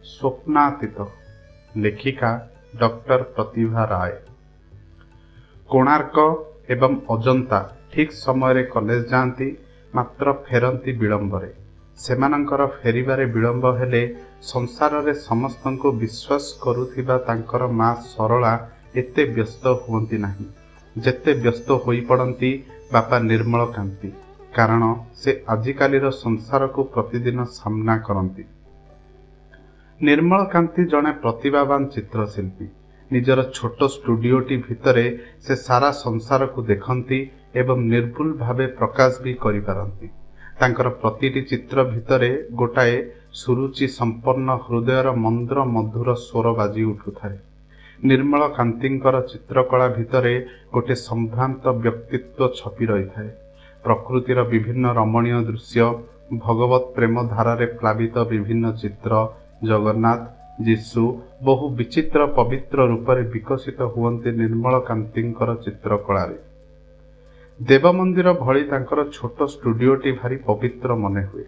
स्वप्नातीत लेखिका डॉक्टर प्रतिभा राय। कोणार्क एवं अजंता ठीक समय कॉलेज जाती मात्र फेरती विलंबरे। सेमानंकर फेरिबारे विलंब हेले संसार रे समस्तंको विश्वास करुथिबा तांकर मां सरला एते व्यस्त हुअंती नाही जेते व्यस्त होई पड़ती बापा निर्मल कांति। कारण से आजिकालीर संसार को प्रतिदिन सामना करती। निर्मल कांति जड़े प्रतिभावान चित्रशिल्पी। निजर छोट स्टूडियोटी भितरे से सारा संसार को देखती एवं निर्भुल भावे प्रकाश भी करि पारंती। तांकर प्रतिटी चित्र भितरे गोटाए सुरुचि संपन्न हृदयर मंद्र मधुर स्वर बाजी उठुथाए। निर्मल कांतिंकर चित्रकला भितरे गोटे संभ्रांत व्यक्तित्व छपी रही थाए। प्रकृतिर विभिन्न रमणीय दृश्य, भगवत प्रेम धारारे प्लावित विभिन्न चित्र, जगन्नाथ जीशु बहु विचित्र पवित्र रूपरे विकसित हुअन्ते निर्मल कांतिंकर चित्रकलारे। देव मंदिर भली तांकर छोट स्टूडियोटी भारी पवित्र मने हुए।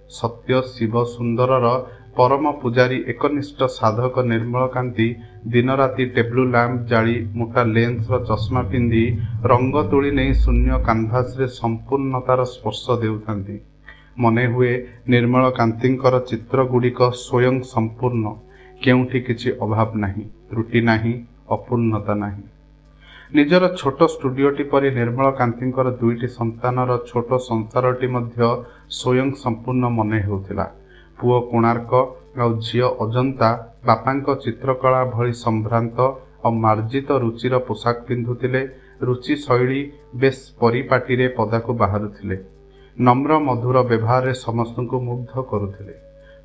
सत्य शिव सुंदरर परम पुजारी एकनिष्ठ साधक निर्मल कांति दिन राति टेबल लैंप जाली मोटा लेंस चश्मा पिंधि रंग तोली नहीं शून्य कानभास रे संपूर्णतार स्पर्श देउथांती। मने हुए निर्मल कांतिंकर चित्र गुड़िक स्वयं संपूर्ण, केउठी किछि अभाव नाही, त्रुटि नाही, अपूर्णता नाही। निजर छोट स्टूडियोटी परि निर्मल कांतिंकर दुईटी संतानर छोट संसारटी मध्य स्वयं संपूर्ण मने हेउथिला। पुओ कोणार्क आ झियो अजंता बापांक चित्रकला भली संभ्रांत और मार्जित रुचिर पोशाक पिंधुथिले। रुचि शैली बेस परिपाटी रे पदाकु बाहरुथिले। नम्र मधुर व्यवहार समस्त को मुग्ध करुथिले।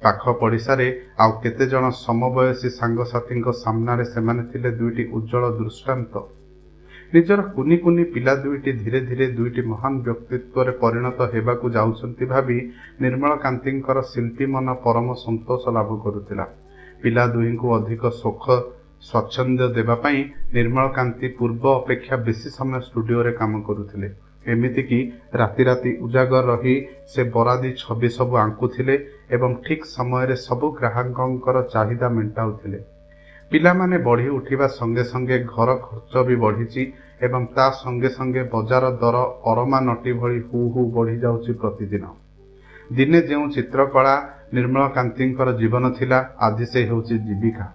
पाख पड़िशारे आउ केते जण समवयसी सांगसाथी सामने सेमाने थिले दुईटी उज्जवल दृष्टांत। निजर कुनी कुनी पिला दुईटी धीरे धीरे दुईटी महान व्यक्तित्व रे परिणत हेबाकु जाउछंती भाबी निर्मल कांतिंकर शिल्पी मन परम संतोष लाभ करुथिला। पिला दुहींकु अधिक सुख स्वच्छंद देबा पई निर्मल कांति पूर्व अपेक्षा बेसी समय स्टूडियो रे काम करुथिले। एमिति कि राति राति उजागर रही से बरादी छवि सब आंकुथिले एवं ठीक समय रे सबु ग्राहकंकर चाहिदा मेंटाउथिले। पिला माने बढ़ी उठिबा संगे संगे घर खर्च भी बढ़ीची एवं ता संगे संगे बजार दर अरमा नटी भली हु हु बढ़ी जाउची प्रतिदिन। दिने जेउ चित्रकला निर्मल कांतिंकर जीवन थिला, आज से हेउची जीविका।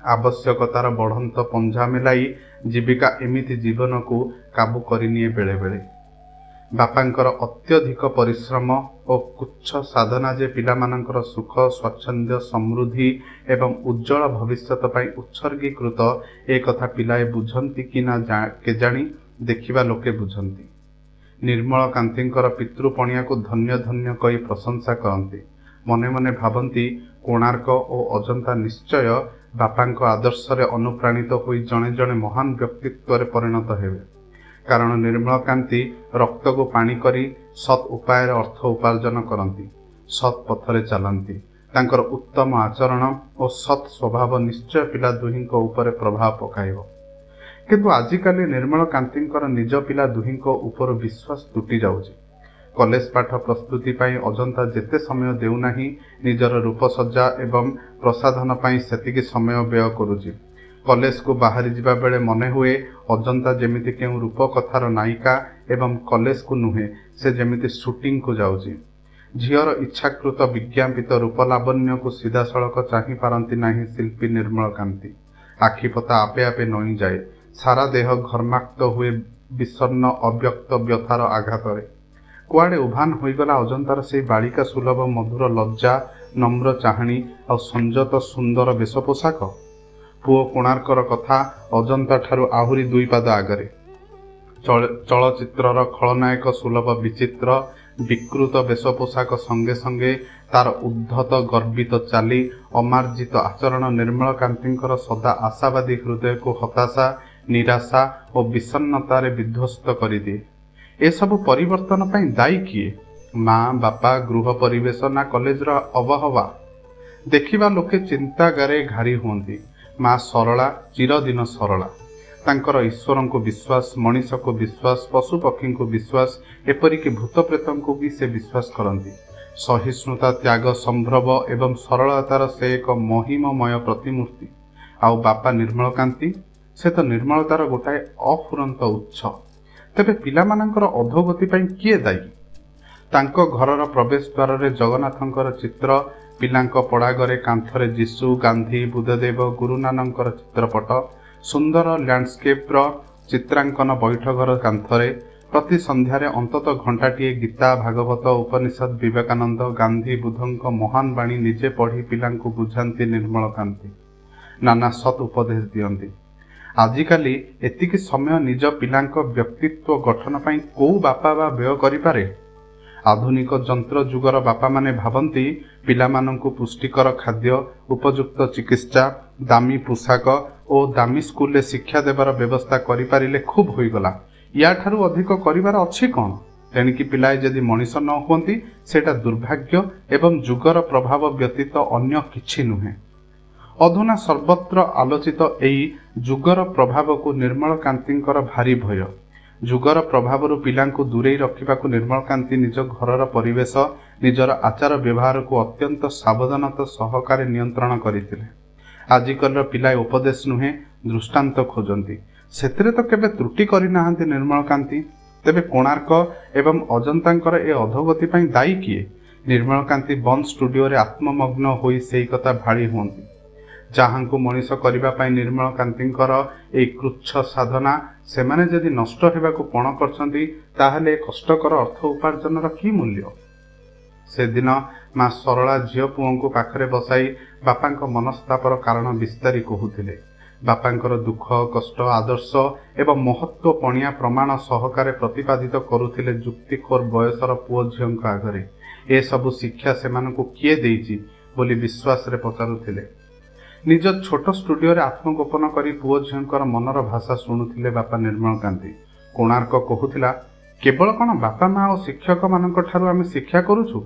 आवश्यकतार बढ़ंत पंजा मिलाई जीविका एमिति जीवन को काबू करिनिए बेले बेले। बापांकर अत्यधिक परिश्रम और कुछ साधना जे पिलामानंकर सुख स्वच्छंद समृद्धि एवं उज्जवल भविष्यत पई उत्सर्गीकृत ए कथा पिलाए बुझंती कि ना केजाणी देखिबा लोके बुझंती। निर्मल कांतिंकर पितृपणिया को धन्य धन्य कही प्रशंसा करती। मने मने भावती कोणार्क और अजंता निश्चय बापांक आदर्श रे अनुप्राणित होई जणे जणे महान व्यक्तित्व रे परिणत हेबे। कारण निर्मल कांति रक्त को पानी करी सत् उपाय अर्थ उपार्जन करती, सत् पथरे चलती। तांकर उत्तम आचरण और सत् स्वभाव निश्चय पिला दुहींको ऊपर प्रभाव पकाइबो। किंतु आजिकाली निर्मल कांतिंकर निज पिला दुहींको ऊपर विश्वास तुटी जाउची। कॉलेज पाठ प्रस्तुति पाई अजंता जेते समय देउनाही, निजर रूपसज्जा एवं प्रसाधन पाई सेतिकी समय व्यय करुची। कॉलेज को बाहरी जिबा बेले मने हुए अजंता जेमिति केउ रूप कथार नायिका एवं कॉलेज को नुहे से जेमिति शूटिंग को जाउची। झियर इच्छाकृत विज्ञापित रूप लावण्य को सीधा सड़क चाही पारंती नाही शिल्पी निर्मल कांति। आखिपता आपे आपे नई जाए, सारा देह घर्माक्त हुए विषण्ण अव्यक्त व्यथार आघातरे। कुआड़े उभान होईगला अजंतार से बालिका सुलभ मधुर लज्जा, नम्र चाहणी और संजत सुंदर वेश पोशाक। पुओ कोणार्कर कथा अजंता ठारू आहुरी दुई पाद आगरे। चलचित्रर खलनायक सुलभ विचित्र विकृत वेश पोशाक संगे संगे तार उद्धत गर्वित चाली अमार्जित आचरण निर्मल कांतिंकर सदा आशावादी हृदय को हताशा, निराशा और विषन्नतारे विध्वस्त करिदिए। ए सबु परिवर्तन पाई दायी किए? माँ बापा, गृह परिवेश ना कॉलेजर अबहवा? देखिबा लोके चिंतागारे घारी हुअंती। माँ सरला चिरदिन सरला। तांकर ईश्वर को विश्वास, मनीष को विश्वास, पशु पक्षी को विश्वास, एपरिक भूत प्रेत को भी से विश्वास करती। ସହିଷ୍ଣୁତା, ତ୍ୟାଗ, ସମ୍ଭ୍ରମ ଏବଂ ସରଳତାର ସେ ଏକ ମହିମମୟ ପ୍ରତିମୂର୍ତ୍ତି। ଆଉ ବାପା ନିର୍ମଳକାନ୍ତି, ସେ ତ ନିର୍ମଳତାର ଗୋଟାଏ ଅଫୁରନ୍ତ ଉତ୍ସ। ତେବେ ପିଲାମାନଙ୍କର ଅଧୋଗତି ପାଇଁ କିଏ ଦାୟୀ? ତାଙ୍କ ଘରର ପ୍ରବେଶ ଦ୍ୱାରରେ ଜଗନ୍ନାଥଙ୍କର ଚିତ୍ର, ପିଲାଙ୍କ ପଡ଼ାଘରେ କାନ୍ଥରେ ଯୀଶୁ, ଗାନ୍ଧୀ, ବୁଦ୍ଧଦେବ, ଗୁରୁନାନଙ୍କର ଚିତ୍ରପଟ, ସୁନ୍ଦର ଲ୍ୟାଣ୍ଡସ୍କେପ୍ର ଚିତ୍ରାଙ୍କନ ବୈଠଘର କାନ୍ଥରେ, ପ୍ରତି ସନ୍ଧ୍ୟାରେ ଅନ୍ତତଃ ଘଣ୍ଟାଟିଏ ଗୀତା, ଭାଗବତ, ଉପନିଷଦ, ବିବେକାନନ୍ଦ, ଗାନ୍ଧୀ, ବୁଦ୍ଧଙ୍କ ମହାନ ବାଣୀ ନିଜେ ପଢ଼ି ପିଲାଙ୍କୁ ବୁଝାନ୍ତି ନିର୍ମଳକାନ୍ତି। ନାନା ସତ୍ ଉପଦେଶ ଦିଅନ୍ତି। ଆଜିକାଲି ଏତିକି ସମୟ ନିଜ ପିଲାଙ୍କ ବ୍ୟକ୍ତିତ୍ୱ ଗଠନ ପାଇଁ କୋଉ ବାପା ବା ବ୍ୟୟ କରିପାରେ? ଆଧୁନିକ ଯନ୍ତ୍ର ଯୁଗର ବାପାମାନେ ଭାବନ୍ତି ପିଲାମାନଙ୍କୁ ପୁଷ୍ଟିକର ଖାଦ୍ୟ, ଉପଯୁକ୍ତ ଚିକିତ୍ସା, ଦାମୀ ପୋଷାକ ଓ ଦାମୀ ସ୍କୁଲରେ ଶିକ୍ଷା ଦେବାର ବ୍ୟବସ୍ଥା କରିପାରିଲେ ଖୁବ୍ ହୋଇଗଲା। ୟାଠାରୁ ଅଧିକ କରିବାର ଅଛି କ'ଣ? ତେଣିକି ପିଲାଏ ଯଦି ମଣିଷ ନ ହୁଅନ୍ତି ସେଇଟା ଦୁର୍ଭାଗ୍ୟ ଏବଂ ଯୁଗର ପ୍ରଭାବ ବ୍ୟତୀତ ଅନ୍ୟ କିଛି ନୁହେଁ। ଅଧୁନା ସର୍ବତ୍ର ଆଲୋଚିତ ଏହି ଯୁଗର ପ୍ରଭାବକୁ ନିର୍ମଳକାନ୍ତିଙ୍କର ଭାରି ଭୟ। ଯୁଗର ପ୍ରଭାବରୁ ପିଲାଙ୍କୁ ଦୂରେଇ ରଖିବାକୁ ନିର୍ମଳକାନ୍ତି ନିଜ ଘରର ପରିବେଶ, ନିଜର ଆଚାର ବ୍ୟବହାରକୁ ଅତ୍ୟନ୍ତ ସାବଧାନତା ସହକାରେ ନିୟନ୍ତ୍ରଣ କରିଥିଲେ। ଆଜିକାଲିର ପିଲାଏ ଉପଦେଶ ନୁହେଁ, ଦୃଷ୍ଟାନ୍ତ ଖୋଜନ୍ତି। ସେଥିରେ ତ କେବେ ତ୍ରୁଟି କରିନାହାନ୍ତି ନିର୍ମଳକାନ୍ତି। ତେବେ କୋଣାର୍କ ଏବଂ ଅଜନ୍ତାଙ୍କର ଏ ଅଧୋଗତି ପାଇଁ ଦାୟୀ କିଏ? ନିର୍ମଳକାନ୍ତି ବନ୍ଦ ଷ୍ଟୁଡିଓରେ ଆତ୍ମମଗ୍ନ ହୋଇ ସେଇ କଥା ଭାଳି ହୁଅନ୍ତି। ଯାହାଙ୍କୁ ମଣିଷ କରିବା ପାଇଁ ନିର୍ମଳକାନ୍ତିଙ୍କର ଏହି କୃଚ୍ଛ ସାଧନା, ସେମାନେ ଯଦି ନଷ୍ଟ ହେବାକୁ ପଣ କରିଛନ୍ତି, ତାହେଲେ କଷ୍ଟକର ଅର୍ଥ ଉପାର୍ଜନର କି ମୂଲ୍ୟ? ସେଦିନ ମା ସରଳା ଝିଅ ପୁଅଙ୍କୁ ପାଖରେ ବସାଇ ବାପାଙ୍କ ମନସ୍ତାପର କାରଣ ବିସ୍ତାରି କହୁଥିଲେ। ବାପାଙ୍କର ଦୁଃଖ, କଷ୍ଟ, ଆଦର୍ଶ ଏବଂ ମହତ୍ଵ ପଣିଆ ପ୍ରମାଣ ସହକାରେ ପ୍ରତିପାଦିତ କରୁଥିଲେ ଯୁକ୍ତିଖୋର ବୟସର ପୁଅ ଝିଅଙ୍କ ଆଗରେ। ଏସବୁ ଶିକ୍ଷା ସେମାନଙ୍କୁ କିଏ ଦେଇଛି ବୋଲି ବିଶ୍ୱାସରେ ପଚାରୁଥିଲେ। ନିଜ ଛୋଟ ଷ୍ଟୁଡିଓରେ ଆତ୍ମଗୋପନ କରି ପୁଅ ଝିଅଙ୍କର ମନର ଭାଷା ଶୁଣୁଥିଲେ ବାପା ନିର୍ମଳକାନ୍ତି। କୋଣାର୍କ କହୁଥିଲା, କେବଳ କ'ଣ ବାପା ମା ଓ ଶିକ୍ଷକମାନଙ୍କ ଠାରୁ ଆମେ ଶିକ୍ଷା କରୁଛୁ?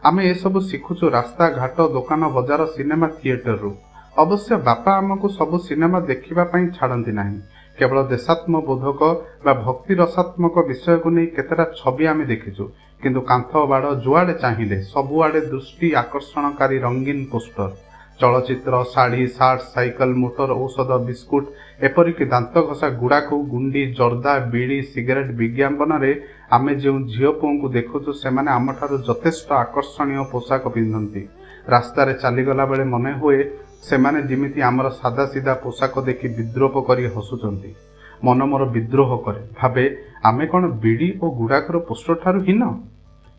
ଆମେ ଏସବୁ ଶିଖୁଛୁ ରାସ୍ତା, ଘାଟ, ଦୋକାନ, ବଜାର, ସିନେମା, ଥିଏଟରରୁ। ଅବଶ୍ୟ ବାପା ଆମକୁ ସବୁ ସିନେମା ଦେଖିବା ପାଇଁ ଛାଡ଼ନ୍ତି ନାହିଁ। କେବଳ ଦେଶାତ୍ମବୋଧକ ବା ଭକ୍ତି ରସାତ୍ମକ ବିଷୟକୁ ନେଇ କେତେଟା ଛବି ଆମେ ଦେଖିଛୁ। କିନ୍ତୁ କାନ୍ଥ ବାଡ଼ ଯୁଆଡ଼େ ଚାହିଁଲେ ସବୁଆଡ଼େ ଦୃଷ୍ଟି ଆକର୍ଷଣକାରୀ ରଙ୍ଗୀନ ପୋଷ୍ଟର, ଚଳଚ୍ଚିତ୍ର, ଶାଢ଼ୀ, ସାର୍ଟ, ସାଇକେଲ, ମୋଟର, ଔଷଧ, ବିସ୍କୁଟ, ଏପରିକି ଦାନ୍ତଘଷା ଗୁଡ଼ାଖୁ, ଗୁଣ୍ଡି, ଜର୍ଦା, ବିଡ଼ି, ସିଗାରେଟ ବିଜ୍ଞାପନରେ ଆମେ ଯେଉଁ ଝିଅ ପୁଅଙ୍କୁ ଦେଖୁଛୁ ସେମାନେ ଆମଠାରୁ ଯଥେଷ୍ଟ ଆକର୍ଷଣୀୟ ପୋଷାକ ପିନ୍ଧନ୍ତି। ରାସ୍ତାରେ ଚାଲିଗଲା ବେଳେ ମନେ ହୁଏ ସେମାନେ ଯେମିତି ଆମର ସାଦାସିଧା ପୋଷାକ ଦେଖି ବିଦ୍ରୋହ କରି ହସୁଛନ୍ତି। ମନ ମୋର ବିଦ୍ରୋହ କରେ, ଭାବେ ଆମେ କ'ଣ ବିଡ଼ି ଓ ଗୁଡ଼ାଖୁର ପୋଷ୍ଟର ଠାରୁ ହୀନ?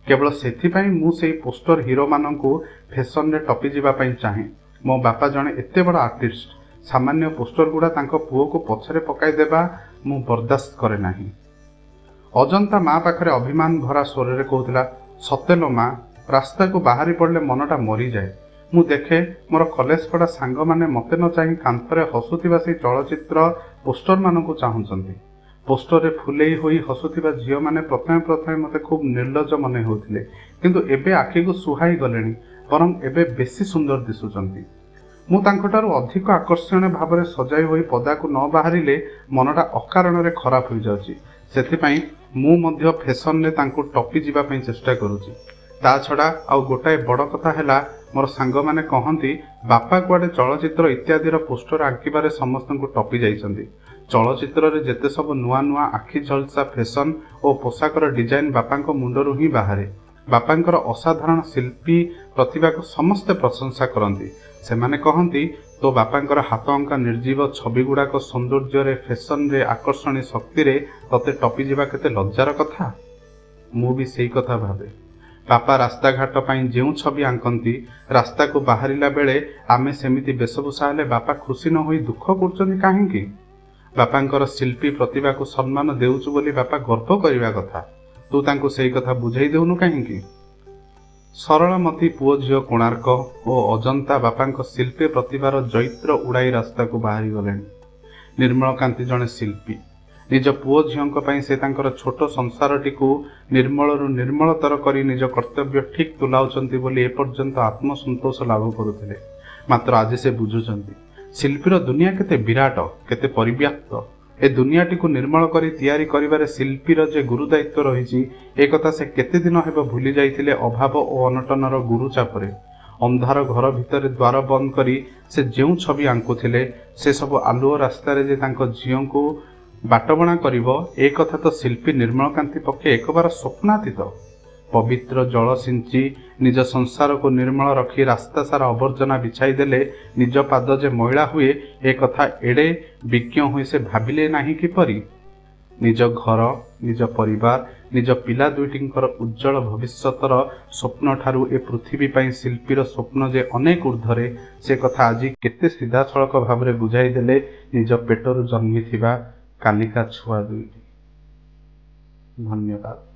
କେବଳ ସେଥିପାଇଁ ମୁଁ ସେଇ ପୋଷ୍ଟର ହିରୋମାନଙ୍କୁ ଫ୍ୟାସନରେ ଟପି ଯିବା ପାଇଁ ଚାହେଁ। ମୋ ବାପା ଜଣେ ଏତେ ବଡ଼ ଆର୍ଟିଷ୍ଟ, ସାମାନ୍ୟ ପୋଷ୍ଟର ଗୁଡ଼ା ତାଙ୍କ ପୁଅକୁ ପଛରେ ପକାଇ ଦେବା ମୁଁ ବରଦାସ୍ତ କରେ ନାହିଁ। ଅଜନ୍ତା ମା ପାଖରେ ଅଭିମାନ ଭରା ସ୍ୱରରେ କହୁଥିଲା, ସତେଲୋ ମା, ରାସ୍ତାକୁ ବାହାରି ପଡ଼ିଲେ ମନଟା ମରିଯାଏ। ମୁଁ ଦେଖେ ମୋର କଲେଜ ପଢ଼ା ସାଙ୍ଗମାନେ ମୋତେ ନ ଚାହିଁ କାନ୍ଥରେ ହସୁଥିବା ସେଇ ଚଳଚ୍ଚିତ୍ର ପୋଷ୍ଟରମାନଙ୍କୁ ଚାହୁଁଛନ୍ତି। ପୋଷ୍ଟରରେ ଫୁଲେଇ ହୋଇ ହସୁଥିବା ଝିଅମାନେ ପ୍ରଥମେ ମୋତେ ଖୁବ୍ ନିର୍ଲଜ୍ଜ ମନେ ହେଉଥିଲେ, କିନ୍ତୁ ଏବେ ଆଖିକୁ ସୁହାଇ ଗଲେଣି, ବରଂ ଏବେ ବେଶୀ ସୁନ୍ଦର ଦିଶୁଛନ୍ତି। ମୁଁ ତାଙ୍କଠାରୁ ଅଧିକ ଆକର୍ଷଣୀୟ ଭାବରେ ସଜାଇ ହୋଇ ପଦାକୁ ନ ବାହାରିଲେ ମନଟା ଅକାରଣରେ ଖରାପ ହୋଇଯାଉଛି। ସେଥିପାଇଁ ମୁଁ ମଧ୍ୟ ଫ୍ୟାସନରେ ତାଙ୍କୁ ଟପି ଯିବା ପାଇଁ ଚେଷ୍ଟା କରୁଛି। ତା ଛଡ଼ା ଆଉ ଗୋଟାଏ ବଡ଼ କଥା ହେଲା, ମୋର ସାଙ୍ଗମାନେ କହନ୍ତି ବାପା କୁଆଡ଼େ ଚଳଚ୍ଚିତ୍ର ଇତ୍ୟାଦିର ପୋଷ୍ଟର ଆଙ୍କିବାରେ ସମସ୍ତଙ୍କୁ ଟପି ଯାଇଛନ୍ତି। ଚଳଚ୍ଚିତ୍ରରେ ଯେତେ ସବୁ ନୂଆ ନୂଆ ଆଖି ଝଲସା ଫ୍ୟାସନ ଓ ପୋଷାକର ଡିଜାଇନ ବାପାଙ୍କ ମୁଣ୍ଡରୁ ହିଁ ବାହାରେ। ବାପାଙ୍କର ଅସାଧାରଣ ଶିଳ୍ପୀ ପ୍ରତିଭାକୁ ସମସ୍ତେ ପ୍ରଶଂସା କରନ୍ତି। ସେମାନେ କହନ୍ତି, ତୋ ବାପାଙ୍କର ହାତ ଅଙ୍କା ନିର୍ଜୀବ ଛବି ଗୁଡ଼ାକ ସୌନ୍ଦର୍ଯ୍ୟରେ, ଫ୍ୟାସନରେ, ଆକର୍ଷଣୀ ଶକ୍ତିରେ ତତେ ଟପି ଯିବା କେତେ ଲଜ୍ଜାର କଥା। ମୁଁ ବି ସେଇ କଥା ଭାବେ। ବାପା ରାସ୍ତାଘାଟ ପାଇଁ ଯେଉଁ ଛବି ଆଙ୍କନ୍ତି, ରାସ୍ତାକୁ ବାହାରିଲା ବେଳେ ଆମେ ସେମିତି ବେଶଭୂଷା ହେଲେ ବାପା ଖୁସି ନ ହୋଇ ଦୁଃଖ କରୁଛନ୍ତି କାହିଁକି? ବାପାଙ୍କର ଶିଳ୍ପୀ ପ୍ରତିଭାକୁ ସମ୍ମାନ ଦେଉଛୁ ବୋଲି ବାପା ଗର୍ବ କରିବା କଥା। ତୁ ତାଙ୍କୁ ସେଇ କଥା ବୁଝେଇ ଦେଉନୁ କାହିଁକି? ସରଳମତୀ ପୁଅ ଝିଅ କୋଣାର୍କ ଓ ଅଜନ୍ତା ବାପାଙ୍କ ଶିଳ୍ପୀ ପ୍ରତିଭାର ଜୈତ୍ର ଉଡ଼ାଇ ରାସ୍ତାକୁ ବାହାରି ଗଲେଣି। ନିର୍ମଳକାନ୍ତି ଜଣେ ଶିଳ୍ପୀ। ନିଜ ପୁଅ ଝିଅଙ୍କ ପାଇଁ ସେ ତାଙ୍କର ଛୋଟ ସଂସାରଟିକୁ ନିର୍ମଳରୁ ନିର୍ମଳତର କରି ନିଜ କର୍ତ୍ତବ୍ୟ ଠିକ୍ ତୁଲାଉଛନ୍ତି ବୋଲି ଏପର୍ଯ୍ୟନ୍ତ ଆତ୍ମସନ୍ତୋଷ ଲାଭ କରୁଥିଲେ। ମାତ୍ର ଆଜି ସେ ବୁଝୁଛନ୍ତି ଶିଳ୍ପୀର ଦୁନିଆ କେତେ ବିରାଟ, କେତେ ପରିବ୍ୟାପ୍ତ ए दुनियाटिକୁ निर्मल करी तैयारी करिबारे शिल्पीर जे गुरु दायित्व रहिछि ए कथा से केते दिन हेब भूली जाइथिले अभाव ओ अनटनर गुरु चापरे। अंधार घर भितर द्वार बंद करी से जेउ छवि आंकुथिले से सब आलुओ रास्तार जे तांको झियोंकु बाटबणा करिवो ए कथा तो शिल्पी निर्मलकांति पक्षे एक बार स्वप्नातीत। पवित्र जल सिंची निज संसार को निर्मल रखी रास्ता सारा अवर्जना बिछाई देले निज पाद जे मैला हुए ए कथा एडे विज्ञ हुए से भाबिले नाही किपरि। निज घर निज परिवार निज पिला दुईटिंकर उज्जवल भविष्यतर स्वप्न ठारू ए पृथ्वी पई शिल्पीर स्वप्न जे अनेक ऊर्ध्वरे से कथा आज केते सीधासळख भावरे बुझाई देले निज पेटरु जन्मिथिबा कालिका छुआ दुईटी। धन्यवाद।